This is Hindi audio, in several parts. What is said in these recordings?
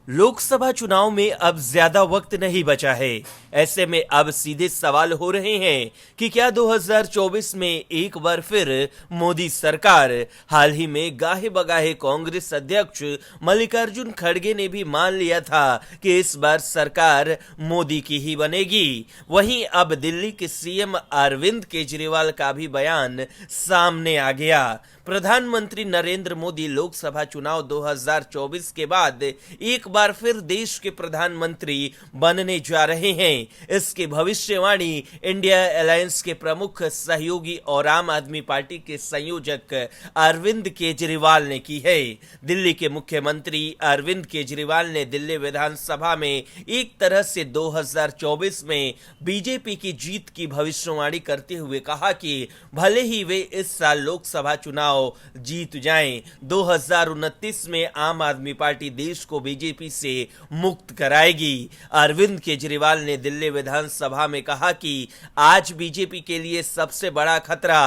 लोकसभा चुनाव में अब ज्यादा वक्त नहीं बचा है। ऐसे में अब सीधे सवाल हो रहे हैं कि क्या 2024 में एक बार फिर मोदी सरकार। हाल ही में गाहे बगाहे कांग्रेस अध्यक्ष मल्लिकार्जुन खड़गे ने भी मान लिया था कि इस बार सरकार मोदी की ही बनेगी। वहीं अब दिल्ली के सीएम अरविंद केजरीवाल का भी बयान सामने आ गया। प्रधानमंत्री नरेंद्र मोदी लोकसभा चुनाव 2024 के बाद एक बार फिर देश के प्रधानमंत्री बनने जा रहे हैं। इसकी भविष्यवाणी इंडिया अलायंस के प्रमुख सहयोगी और आम आदमी पार्टी के संयोजक अरविंद केजरीवाल ने की है। दिल्ली के मुख्यमंत्री अरविंद केजरीवाल ने दिल्ली विधानसभा में एक तरह से 2024 में बीजेपी की जीत की भविष्यवाणी करते हुए कहा कि भले ही वे इस साल लोकसभा चुनाव जीत जाएं, 2029 में आम आदमी पार्टी देश को बीजेपी से मुक्त कराएगी। अरविंद केजरीवाल ने दिल्ली विधानसभा में कहा कि आज बीजेपी के लिए सबसे बड़ा खतरा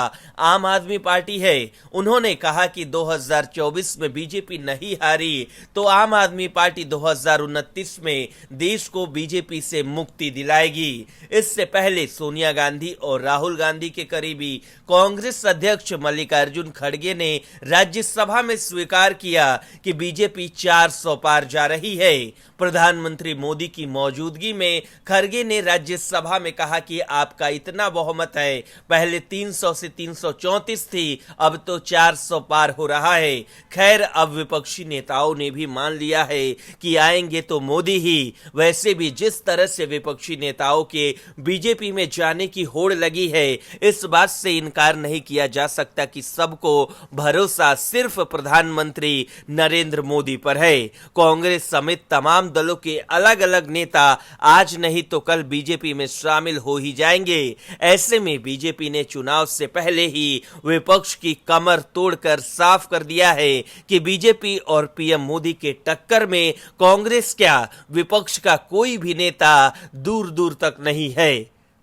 आम आदमी पार्टी है। उन्होंने कहा कि 2024 में बीजेपी नहीं हारी तो आम आदमी पार्टी 2029 में देश को बीजेपी से मुक्ति दिलाएगी। इससे पहले सोनिया गांधी और राहुल गांधी के करीबी कांग्रेस अध्यक्ष मल्लिकार्जुन खड़गे ने राज्यसभा में स्वीकार किया कि बीजेपी 400 पार जा रही है। प्रधानमंत्री मोदी की मौजूदगी में खड़गे ने राज्यसभा में कहा कि आपका इतना बहुमत है, पहले 300 से 334 थी, अब तो 400 पार हो रहा है। खैर, अब विपक्षी नेताओं ने भी मान लिया है कि आएंगे तो मोदी ही। वैसे भी जिस तरह से विपक्षी नेताओं के बीजेपी में जाने की होड़ लगी है, इस बात से इनकार नहीं किया जा सकता कि सबको भरोसा सिर्फ प्रधानमंत्री नरेंद्र मोदी पर है। कांग्रेस समेत तमाम दलों के अलग अलग नेता आज नहीं तो कल बीजेपी में शामिल हो ही जाएंगे। ऐसे में बीजेपी ने चुनाव से पहले ही विपक्ष की कमर तोड़कर साफ कर दिया है कि बीजेपी और पीएम मोदी के टक्कर में कांग्रेस क्या, विपक्ष का कोई भी नेता दूर दूर तक नहीं है।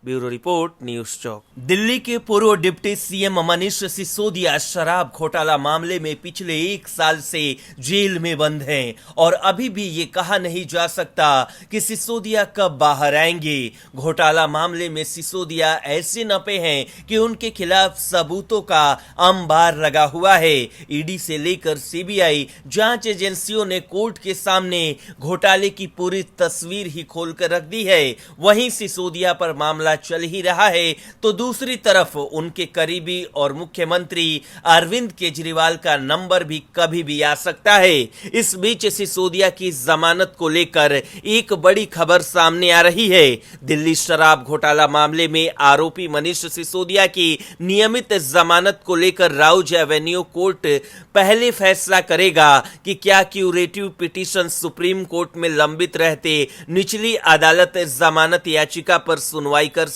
ब्यूरो रिपोर्ट, न्यूज चौक। दिल्ली के पूर्व डिप्टी सीएम मनीष सिसोदिया शराब घोटाला मामले में पिछले 1 साल से जेल में बंद हैं और अभी भी ये कहा नहीं जा सकता कि सिसोदिया कब बाहर आएंगे। घोटाला मामले में सिसोदिया ऐसे नपे हैं कि उनके खिलाफ सबूतों का अंबार लगा हुआ है। ईडी से लेकर सीबीआई जांच एजेंसियों ने कोर्ट के सामने घोटाले की पूरी तस्वीर ही खोलकर रख दी है। वहीं सिसोदिया पर मामला चल ही रहा है तो दूसरी तरफ उनके करीबी और मुख्यमंत्री अरविंद केजरीवाल का नंबर भी कभी भी आ सकता है। इस बीच सिसोदिया की जमानत को लेकर एक बड़ी खबर सामने आ रही है। दिल्ली शराब घोटाला मामले में आरोपी मनीष सिसोदिया की नियमित जमानत को लेकर राउज एवेन्यू कोर्ट पहले फैसला करेगा कि क्या क्यूरेटिव पिटीशन सुप्रीम कोर्ट में लंबित रहते निचली अदालत जमानत याचिका पर सुनवाई कर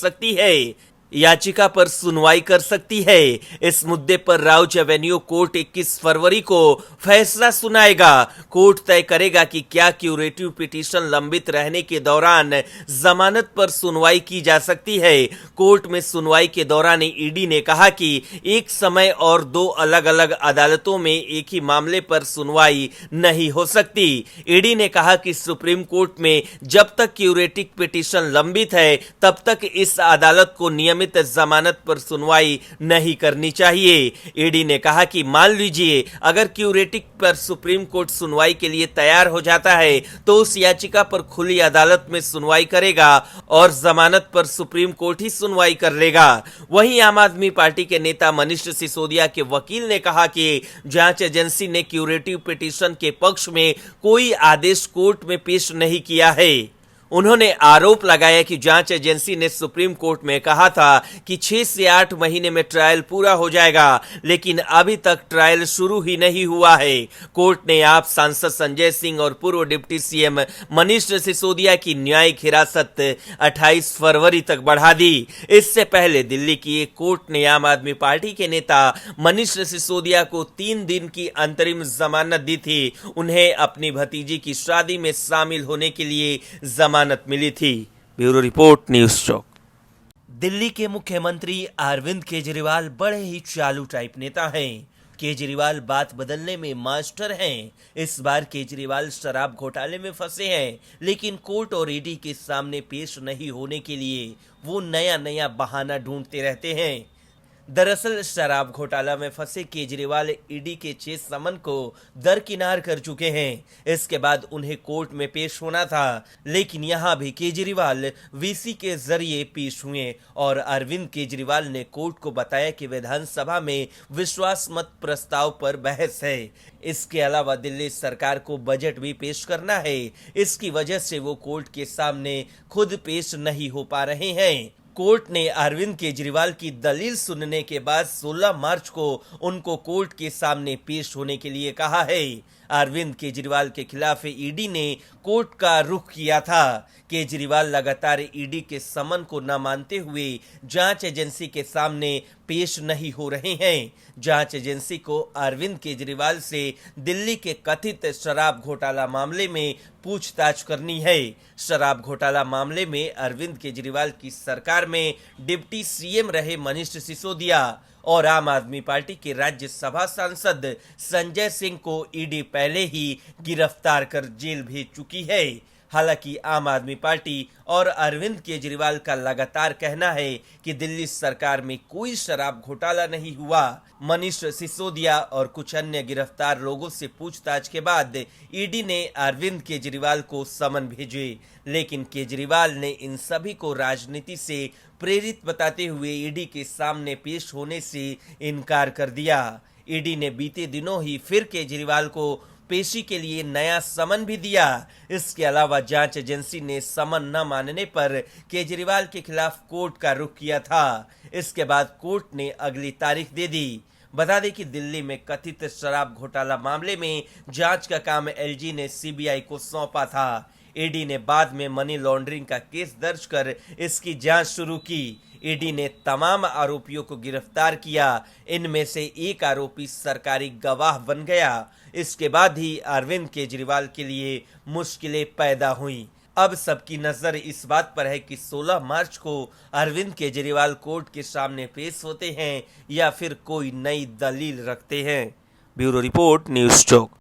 सकती है। इस मुद्दे पर राउज एवेन्यू कोर्ट 21 फरवरी को फैसला सुनाएगा। कोर्ट तय करेगा कि क्या क्यूरेटिव पिटीशन लंबित रहने के दौरान जमानत पर सुनवाई की जा सकती है। कोर्ट में सुनवाई के दौरान ईडी ने कहा कि एक समय और 2 अलग अलग अदालतों में एक ही मामले पर सुनवाई नहीं हो सकती। ईडी ने कहा कि सुप्रीम कोर्ट में जब तक क्यूरेटिव पिटीशन लंबित है तब तक इस अदालत को नियमित जमानत पर सुनवाई नहीं करनी चाहिए। ईडी ने कहा कि मान लीजिए अगर क्यूरेटिव पर सुप्रीम कोर्ट सुनवाई के लिए तैयार हो जाता है तो उस याचिका पर खुली अदालत में सुनवाई करेगा और जमानत पर सुप्रीम कोर्ट ही सुनवाई कर लेगा। वहीं आम आदमी पार्टी के नेता मनीष सिसोदिया के वकील ने कहा कि जांच एजेंसी ने क्यूरेटिव पिटीशन के पक्ष में कोई आदेश कोर्ट में पेश नहीं किया है। उन्होंने आरोप लगाया कि जांच एजेंसी ने सुप्रीम कोर्ट में कहा था कि 6 से 8 महीने में ट्रायल पूरा हो जाएगा, लेकिन अभी तक ट्रायल शुरू ही नहीं हुआ है। कोर्ट ने आप सांसद संजय सिंह और पूर्व डिप्टी सीएम मनीष सिसोदिया की न्यायिक हिरासत 28 फरवरी तक बढ़ा दी। इससे पहले दिल्ली की एक कोर्ट ने आम आदमी पार्टी के नेता मनीष सिसोदिया को 3 दिन की अंतरिम जमानत दी थी। उन्हें अपनी भतीजी की शादी में शामिल होने के लिए जमानत मिली थी। ब्यूरो रिपोर्ट, न्यूज चौक। दिल्ली के मुख्यमंत्री अरविंद केजरीवाल बड़े ही चालू टाइप नेता हैं। केजरीवाल बात बदलने में मास्टर हैं। इस बार केजरीवाल शराब घोटाले में फंसे हैं, लेकिन कोर्ट और ईडी के सामने पेश नहीं होने के लिए वो नया नया बहाना ढूंढते रहते हैं। दरअसल शराब घोटाला में फंसे केजरीवाल ईडी के 6 समन को दरकिनार कर चुके हैं। इसके बाद उन्हें कोर्ट में पेश होना था, लेकिन यहां भी केजरीवाल वीसी के जरिए पेश हुए और अरविंद केजरीवाल ने कोर्ट को बताया कि विधानसभा में विश्वास मत प्रस्ताव पर बहस है। इसके अलावा दिल्ली सरकार को बजट भी पेश करना है। इसकी वजह से वो कोर्ट के सामने खुद पेश नहीं हो पा रहे हैं। कोर्ट ने अरविंद केजरीवाल की दलील सुनने के बाद 16 मार्च को उनको कोर्ट के सामने पेश होने के लिए कहा है। अरविंद केजरीवाल के खिलाफ ईडी ने कोर्ट का रुख किया था। केजरीवाल लगातार ईडी के समन को न मानते हुए जांच एजेंसी के सामने पेश नहीं हो रहे हैं। जांच एजेंसी को अरविंद केजरीवाल से दिल्ली के कथित शराब घोटाला मामले में पूछताछ करनी है। शराब घोटाला मामले में अरविंद केजरीवाल की सरकार में डिप्टी सीएम रहे मनीष सिसोदिया और आम आदमी पार्टी के राज्यसभा सांसद संजय सिंह को ईडी पहले ही गिरफ्तार कर जेल भेज चुकी है। हालांकि आम आदमी पार्टी और अरविंद केजरीवाल का लगातार कहना है कि दिल्ली सरकार में कोई शराब घोटाला नहीं हुआ। मनीष सिसोदिया और कुछ अन्य गिरफ्तार लोगों से पूछताछ के बाद ईडी ने अरविंद केजरीवाल को समन भेजे, लेकिन केजरीवाल ने इन सभी को राजनीति से प्रेरित बताते हुए ईडी के सामने पेश होने से इनकार कर दिया। ईडी ने बीते दिनों ही फिर केजरीवाल को पेशी के लिए नया समन भी दिया। इसके अलावा जांच एजेंसी ने समन न मानने पर केजरीवाल के खिलाफ कोर्ट का रुख किया था। इसके बाद कोर्ट ने अगली तारीख दे दी। बता दें कि दिल्ली में कथित शराब घोटाला मामले में जांच का काम एलजी ने सीबीआई को सौंपा था। ईडी ने बाद में मनी लॉन्ड्रिंग का केस दर्ज कर इसकी जांच शुरू की। ईडी ने तमाम आरोपियों को गिरफ्तार किया। इनमें से एक आरोपी सरकारी गवाह बन गया। इसके बाद ही अरविंद केजरीवाल के लिए मुश्किलें पैदा हुई। अब सबकी नजर इस बात पर है कि 16 मार्च को अरविंद केजरीवाल कोर्ट के सामने पेश होते हैं या फिर कोई नई दलील रखते हैं। ब्यूरो रिपोर्ट, न्यूज़ चौक।